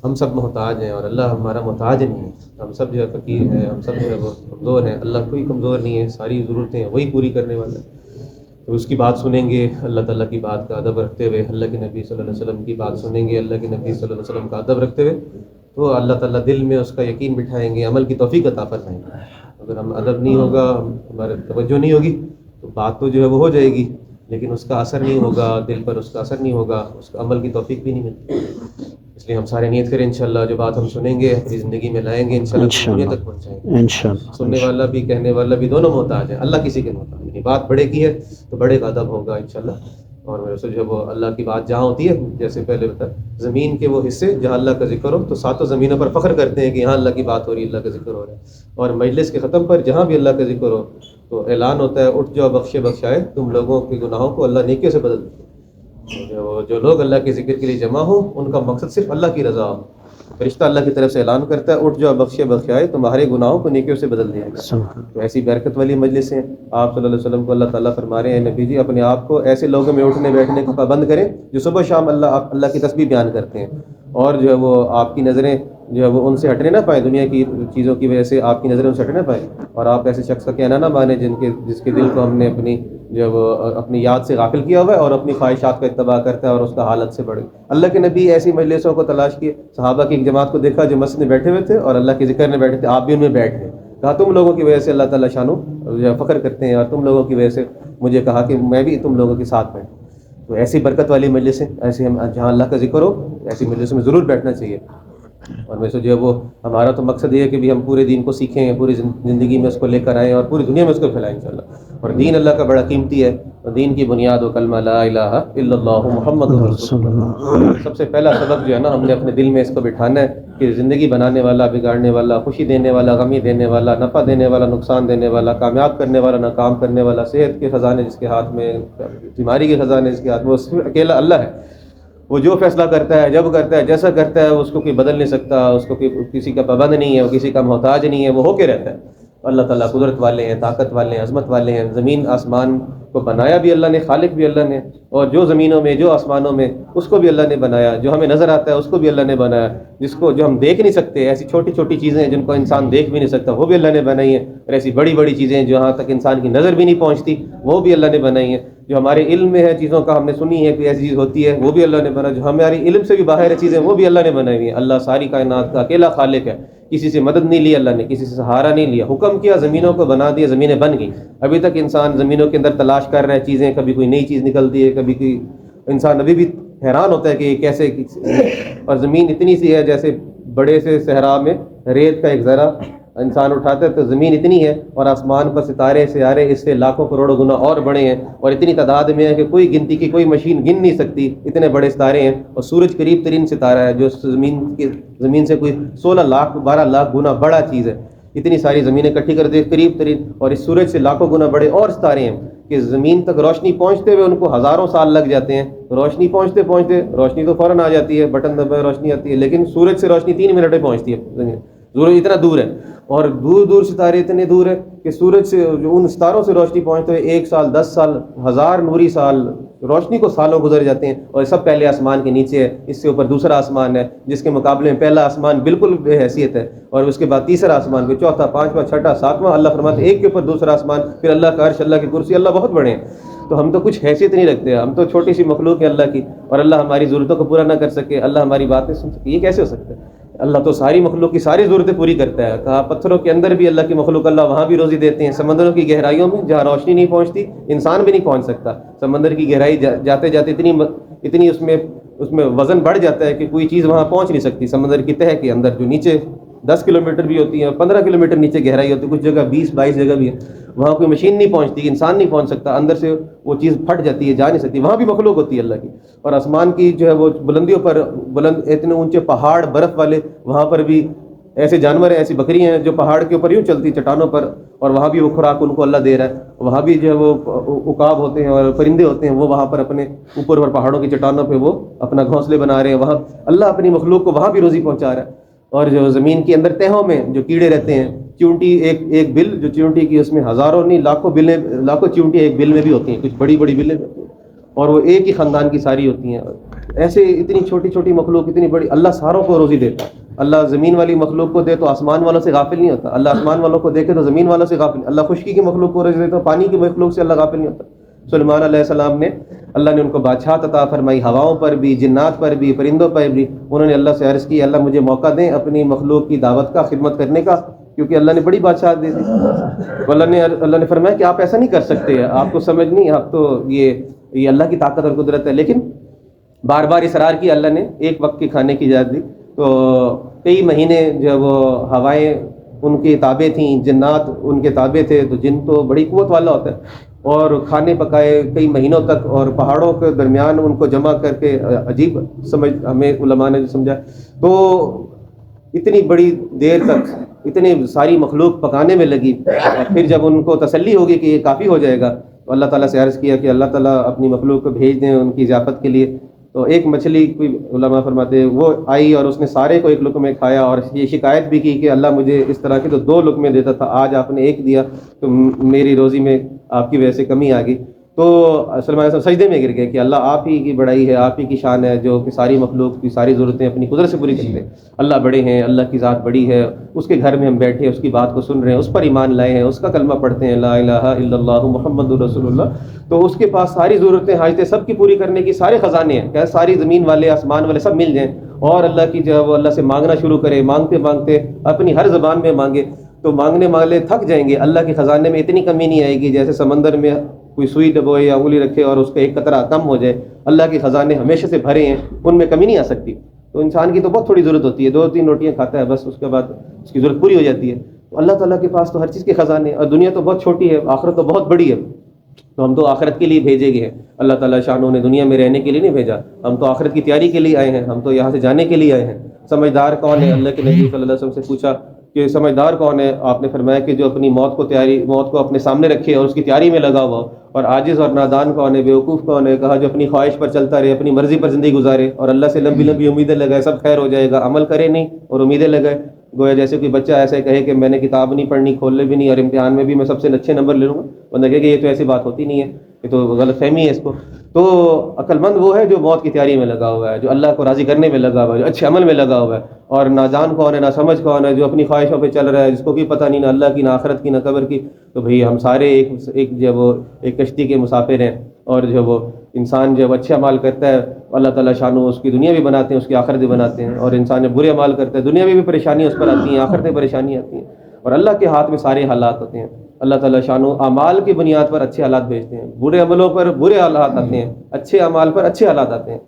ہم سب محتاج ہیں اور اللہ ہمارا محتاج نہیں ہے. ہم سب جو ہے فقیر ہیں, ہم سب جو ہے وہ کمزور ہیں. اللہ کوئی کمزور نہیں ہے, ساری ضرورتیں وہی پوری کرنے والا ہے. تو اس کی بات سنیں گے اللہ تعالیٰ کی بات کا ادب رکھتے ہوئے, اللہ کے نبی صلی اللہ علیہ وسلم کی بات سنیں گے اللہ کے نبی صلی اللہ علیہ وسلم کا ادب رکھتے ہوئے, تو اللہ تعالیٰ دل میں اس کا یقین بٹھائیں گے, عمل کی توفیق عطا فرمائیں گے. اگر ہم ادب نہیں ہوگا, ہمارے توجہ نہیں ہوگی, تو بات تو جو ہے وہ ہو جائے گی لیکن اس کا اثر نہیں ہوگا, دل پر اس کا اثر نہیں ہوگا, اس کا عمل کی توفیق بھی نہیں ملتی. اس لیے ہم سارے نیت کریں انشاءاللہ جو بات ہم سنیں گے اپنی زندگی میں لائیں گے انشاءاللہ دنیا تک پہنچائیں گے. انشاءاللہ سننے والا بھی کہنے والا بھی دونوں محتاج ہیں, اللہ کسی کے محتاج نہیں. بات بڑے کی ہے تو بڑے کا ادب ہوگا انشاءاللہ. اور میرے سے جو ہے وہ اللہ کی بات جہاں ہوتی ہے, جیسے پہلے بتایا زمین کے وہ حصے جہاں اللہ کا ذکر ہو تو ساتوں زمینوں پر فخر کرتے ہیں کہ یہاں اللہ کی بات ہو رہی ہے, اللہ کا ذکر ہو رہا ہے. اور مجلس کے ختم پر جہاں بھی اللہ کا ذکر ہو تو اعلان ہوتا ہے اٹھ جاؤ بخشے بخشائے, تم لوگوں کے گناہوں کو اللہ نیکیوں سے بدل دیتے ہیں. جو لوگ اللہ کے ذکر کے لیے جمع ہوں ان کا مقصد صرف اللہ کی رضا ہو. فرشتہ اللہ کی طرف سے اعلان کرتا ہے اٹھ جاؤ بخشے بخشائے, تمہارے گناہوں کو نیکیوں سے بدل دیا گیا. تو ایسی برکت والی مجلس ہیں. آپ صلی اللہ علیہ وسلم کو اللہ تعالیٰ فرما رہے ہیں نبی جی اپنے آپ کو ایسے لوگوں میں اٹھنے بیٹھنے کا پابند کریں جو صبح شام اللہ کی تسبیح بیان کرتے ہیں, اور جو ہے وہ آپ کی نظریں جو ہے وہ ان سے ہٹنے نہ پائیں, دنیا کی چیزوں کی وجہ سے آپ کی نظریں ان سے ہٹنے نہ پائیں. اور آپ ایسے شخص کا کہنا نہ مانیں جس کے دل کو ہم نے جو وہ اپنی یاد سے غافل کیا ہوا ہے اور اپنی خواہشات کا اتباع کرتا ہے اور اس کا حالت سے بڑھے. اللہ کے نبی ایسی مجلسوں کو تلاش کیے, صحابہ کی ایک جماعت کو دیکھا جو مسجد میں بیٹھے ہوئے تھے اور اللہ کے ذکر میں بیٹھے تھے, آپ بھی ان میں بیٹھ گئے. کہا تم لوگوں کی وجہ سے اللہ تعالیٰ شانو فخر کرتے ہیں اور تم لوگوں کی وجہ سے مجھے کہا کہ میں بھی تم لوگوں کے ساتھ بیٹھوں. تو ایسی برکت والی مجلسیں, ایسی ہم جہاں اللہ کا ذکر ہو ایسی مجلسوں میں ضرور بیٹھنا چاہیے. اور ویسے جو ہے وہ ہمارا تو مقصد یہ ہے کہ بھی ہم پورے دین کو سیکھیں, پوری زندگی میں اس کو لے کر آئیں اور پوری دنیا میں اس کو پھیلائیں انشاءاللہ. اور دین اللہ کا بڑا قیمتی ہے, اور دین کی بنیاد و کلمہ لا الہ الا اللہ محمد رسول اللہ. سب سے پہلا سبق جو ہے نا ہم نے اپنے دل میں اس کو بٹھانا ہے کہ زندگی بنانے والا, بگاڑنے والا, خوشی دینے والا, غمی دینے والا, نفع دینے والا, نقصان دینے والا, کامیاب کرنے والا, ناکام کرنے والا, صحت کے خزانے جس کے ہاتھ میں, بیماری کے خزانے جس کے ہاتھ میں, وہ صرف اکیلا اللہ ہے. وہ جو فیصلہ کرتا ہے, جب کرتا ہے, جیسا کرتا ہے, اس کو کوئی بدل نہیں سکتا, اس کو کسی کا پابند نہیں ہے, وہ کسی کا محتاج نہیں ہے, وہ ہو کے رہتا ہے. اللہ تعالیٰ قدرت والے ہیں, طاقت والے ہیں, عظمت والے ہیں. زمین آسمان کو بنایا بھی اللہ نے, خالق بھی اللہ نے, اور جو زمینوں میں جو آسمانوں میں اس کو بھی اللہ نے بنایا, جو ہمیں نظر آتا ہے اس کو بھی اللہ نے بنایا, جو ہم دیکھ نہیں سکتے, ایسی چھوٹی چھوٹی چیزیں جن کو انسان دیکھ بھی نہیں سکتا وہ بھی اللہ نے بنائی ہیں, اور ایسی بڑی بڑی چیزیں جہاں تک انسان کی نظر بھی نہیں پہنچتی وہ بھی اللہ نے بنائی ہیں. جو ہمارے علم میں ہے چیزوں کا, ہم نے سنی ہے کہ ایسی چیز ہوتی ہے, وہ بھی اللہ نے بنایا. جو ہمارے علم سے بھی باہر ہے چیزیں وہ بھی اللہ نے بنائی ہوئی ہیں. اللہ ساری کائنات کا اکیلا خالق ہے, کسی سے مدد نہیں لی اللہ نے, کسی سے سہارا نہیں لیا. حکم کیا, زمینوں کو بنا دیا, زمینیں بن گئیں. ابھی تک انسان زمینوں کے اندر تلاش کر رہے ہیں چیزیں, کبھی کوئی نئی چیز نکلتی ہے, کبھی کوئی انسان ابھی بھی حیران ہوتا ہے کہ یہ کیسے. اور زمین اتنی سی ہے جیسے بڑے سے صحرا میں ریت کا ایک ذرہ انسان اٹھاتا ہے تو زمین اتنی ہے, اور آسمان پر ستارے سیارے اس سے لاکھوں کروڑوں گنا اور بڑے ہیں, اور اتنی تعداد میں ہے کہ کوئی گنتی کی کوئی مشین گن نہیں سکتی, اتنے بڑے ستارے ہیں. اور سورج قریب ترین ستارہ ہے جو زمین سے کوئی 16 لاکھ 12 لاکھ گنا بڑا چیز ہے. اتنی ساری زمینیں اکٹھی کر دے قریب ترین, اور اس سورج سے لاکھوں گنا بڑے اور ستارے ہیں کہ زمین تک روشنی پہنچتے ہوئے ان کو ہزاروں سال لگ جاتے ہیں. روشنی پہنچتے روشنی تو فوراً آ جاتی ہے, بٹن دبائے روشنی آتی ہے, لیکن سورج سے روشنی 3 منٹ میں پہنچتی ہے. سورج اتنا دور ہے, اور دور دور ستارے اتنے دور ہے کہ سورج سے جو ان ستاروں سے روشنی پہنچتے ہوئے 1 سال 10 سال 1000 نوری سال روشنی کو سالوں گزر جاتے ہیں. اور سب پہلے آسمان کے نیچے ہے, اس سے اوپر دوسرا آسمان ہے جس کے مقابلے میں پہلا آسمان بالکل بے حیثیت ہے, اور اس کے بعد تیسرا آسمان, پھر چوتھا, پانچواں, چھٹا, ساتواں. اللہ فرماتے ہیں ایک کے اوپر دوسرا آسمان, پھر اللہ کا عرش, اللہ کی کرسی, اللہ بہت بڑے ہیں. تو ہم تو کچھ حیثیت نہیں رکھتے, ہم تو چھوٹی سی مخلوق ہے اللہ کی, اور اللہ ہماری ضرورتوں کو پورا نہ کر سکے, اللہ ہماری بات نہیں سن سکے, یہ کیسے ہو سکتا ہے؟ اللہ تو ساری مخلوق کی ساری ضرورتیں پوری کرتا ہے. کہا پتھروں کے اندر بھی اللہ کی مخلوق, اللہ وہاں بھی روزی دیتے ہیں. سمندروں کی گہرائیوں میں جہاں روشنی نہیں پہنچتی, انسان بھی نہیں پہنچ سکتا, سمندر کی گہرائی جاتے جاتے اتنی اس میں وزن بڑھ جاتا ہے کہ کوئی چیز وہاں پہنچ نہیں سکتی. سمندر کی تہہ کے اندر جو نیچے 10 کلومیٹر بھی ہوتی ہے, 15 کلومیٹر نیچے گہرائی ہوتی ہے, کچھ جگہ 20-22 جگہ بھی ہے, وہاں کوئی مشین نہیں پہنچتی, انسان نہیں پہنچ سکتا, اندر سے وہ چیز پھٹ جاتی ہے, جا نہیں سکتی. وہاں بھی مخلوق ہوتی ہے اللہ کی. اور آسمان کی جو ہے وہ بلندیوں پر, اتنے اونچے پہاڑ برف والے, وہاں پر بھی ایسے جانور ہیں, ایسی بکری ہیں جو پہاڑ کے اوپر یوں چلتی چٹانوں پر, اور وہاں بھی وہ خوراک ان کو اللہ دے رہا ہے. وہاں بھی جو ہے وہ عقاب ہوتے ہیں اور پرندے ہوتے ہیں, وہ وہاں پر اپنے اوپر اور پہاڑوں کی چٹانوں پہ وہ اپنا گھونسلے بنا رہے ہیں. وہاں اللہ اپنی مخلوق کو وہاں بھی روزی پہنچا رہا ہے. اور جو زمین کے اندر تہوں میں جو کیڑے رہتے ہیں, چیونٹی, ایک بل جو چیونٹی کی, اس میں ہزاروں نہیں لاکھوں چیونٹی ایک بل میں بھی ہوتی ہیں, کچھ بڑی بڑی بلیں ہوتی ہیں, اور وہ ایک ہی خاندان کی ساری ہوتی ہیں. ایسے اتنی چھوٹی چھوٹی مخلوق اتنی بڑی، اللہ ساروں کو روزی دیتا ہے. اللہ زمین والی مخلوق کو دے تو آسمان والوں سے غافل نہیں ہوتا. اللہ آسمان والوں کو دیکھے تو زمین والوں سے غافل. اللہ خشکی کی مخلوق کو روزی دیتا ہے، پانی کی مخلوق سے اللہ غافل نہیں ہوتا. سلیمان علیہ السلام نے، اللہ نے ان کو بادشاہت عطا فرمائی، ہواؤں پر بھی، جنات پر بھی، پرندوں پر بھی. انہوں نے اللہ سے عرض کی اللہ مجھے موقع دیں اپنی مخلوق کی دعوت کا، خدمت کرنے کا، کیونکہ اللہ نے بڑی بادشاہت دے دی. تو اللہ نے فرمایا کہ آپ ایسا نہیں کر سکتے، آپ کو سمجھ نہیں، آپ تو یہ اللہ کی طاقت اور قدرت ہے. لیکن بار بار اصرار کی اللہ نے، ایک وقت کے کھانے کی اجازت دی. تو کئی مہینے جب ہوائیں ان کے تابع تھیں، جنات ان کے تابع تھے، تو جن تو بڑی قوت والا ہوتا ہے، اور کھانے پکائے کئی مہینوں تک، اور پہاڑوں کے درمیان ان کو جمع کر کے، عجیب سمجھ ہمیں علماء نے سمجھا. تو اتنی بڑی دیر تک اتنی ساری مخلوق پکانے میں لگی. پھر جب ان کو تسلی ہوگی کہ یہ کافی ہو جائے گا، تو اللہ تعالیٰ سے عرض کیا کہ اللہ تعالیٰ اپنی مخلوق کو بھیج دیں ان کی ضیافت کے لیے. تو ایک مچھلی، کوئی علماء فرماتے ہیں وہ آئی اور اس نے سارے کو ایک لقمے کھایا، اور یہ شکایت بھی کی کہ اللہ مجھے اس طرح کے تو 2 لقمے دیتا تھا، آج آپ نے ایک دیا، تو میری روزی میں آپ کی وجہ سے کمی آ گئی. تو سلمان صاحب سجدے میں گر گئے کہ اللہ آپ ہی کی بڑائی ہے، آپ ہی کی شان ہے جو کہ ساری مخلوق کی ساری ضرورتیں اپنی قدرت سے پوری کرتے ہیں. اللہ بڑے ہیں، اللہ کی ذات بڑی ہے، اس کے گھر میں ہم بیٹھے اس کی بات کو سن رہے ہیں، اس پر ایمان لائے ہیں، اس کا کلمہ پڑھتے ہیں لا الہ الا اللہ محمد رسول اللہ. تو اس کے پاس ساری ضرورتیں، حاجتیں سب کی پوری کرنے کی سارے خزانے ہیں. کہ ساری زمین والے، آسمان والے سب مل جائیں اور اللہ کی جو وہ اللہ سے مانگنا شروع کرے، مانگتے مانگتے اپنی ہر زبان میں مانگے، تو مانگنے مانگنے تھک جائیں گے. اللہ کے خزانے میں اتنی کمی نہیں آئے گی جیسے سمندر میں کوئی سوئی ڈبوئے یا انگلی رکھے اور اس کا ایک قطرہ کم ہو جائے. اللہ کے خزانے ہمیشہ سے بھرے ہیں، ان میں کمی نہیں آ سکتی. تو انسان کی تو بہت تھوڑی ضرورت ہوتی ہے، 2-3 روٹیاں کھاتا ہے بس، اس کے بعد اس کی ضرورت پوری ہو جاتی ہے. تو اللہ تعالیٰ کے پاس تو ہر چیز کے خزانے ہیں، اور دنیا تو بہت چھوٹی ہے، آخرت تو بہت بڑی ہے. تو ہم تو آخرت کے لیے بھیجے گئے ہیں. اللہ تعالیٰ شانوں نے دنیا میں رہنے کے لیے نہیں بھیجا، ہم تو آخرت کی تیاری کے لیے آئے ہیں، ہم تو یہاں سے جانے کے لیے آئے ہیں. سمجھدار کون ہے؟ اللہ کے نبی صلی اللہ علیہ وسلم سے پوچھا کہ سمجھدار کون ہے؟ آپ نے فرمایا کہ جو اپنی موت کو اپنے سامنے رکھے اور اس کی تیاری میں لگا ہوا ہو. اور عاجز اور نادان کون ہے؟ بیوقوف کون ہے؟ کہا جو اپنی خواہش پر چلتا رہے، اپنی مرضی پر زندگی گزارے اور اللہ سے لمبی لمبی امیدیں لگائے سب خیر ہو جائے گا، عمل کرے نہیں اور امیدیں لگائے. گویا جیسے کوئی بچہ ایسے کہے کہ میں نے کتاب نہیں پڑھنی، کھولنے بھی نہیں، اور امتحان میں بھی میں سب سے اچھے نمبر لے لوں گا. بندہ کہے کہ یہ تو ایسی بات ہوتی نہیں ہے، یہ تو غلط فہمی ہے اس کو. تو عقل مند وہ ہے جو موت کی تیاری میں لگا ہوا ہے، جو اللہ کو راضی کرنے میں لگا ہوا ہے، جو اچھے عمل میں لگا ہوا ہے. اور نادان کون ہے، نہ سمجھ کون ہے، جو اپنی خواہشوں پہ چل رہا ہے، جس کو بھی پتہ نہیں نہ اللہ کی، نہ آخرت کی، نہ قبر کی. تو بھئی ہم سارے ایک جو وہ ایک کشتی کے مسافر ہیں. اور جو وہ انسان جب اچھے اعمال کرتا ہے اللہ تعالیٰ شانو اس کی دنیا بھی بناتے ہیں، اس کی آخرت بھی بناتے ہیں. اور انسان جب برے اعمال کرتا ہے دنیا میں بھی پریشانی اس پر آتی ہیں، آخرت میں پریشانی آتی ہیں. اور اللہ کے ہاتھ میں سارے حالات ہوتے ہیں. اللہ تعالیٰ شانو اعمال کی بنیاد پر اچھے حالات بھیجتے ہیں، برے عملوں پر برے حالات آتے ہیں، اچھے اعمال پر اچھے حالات آتے ہیں.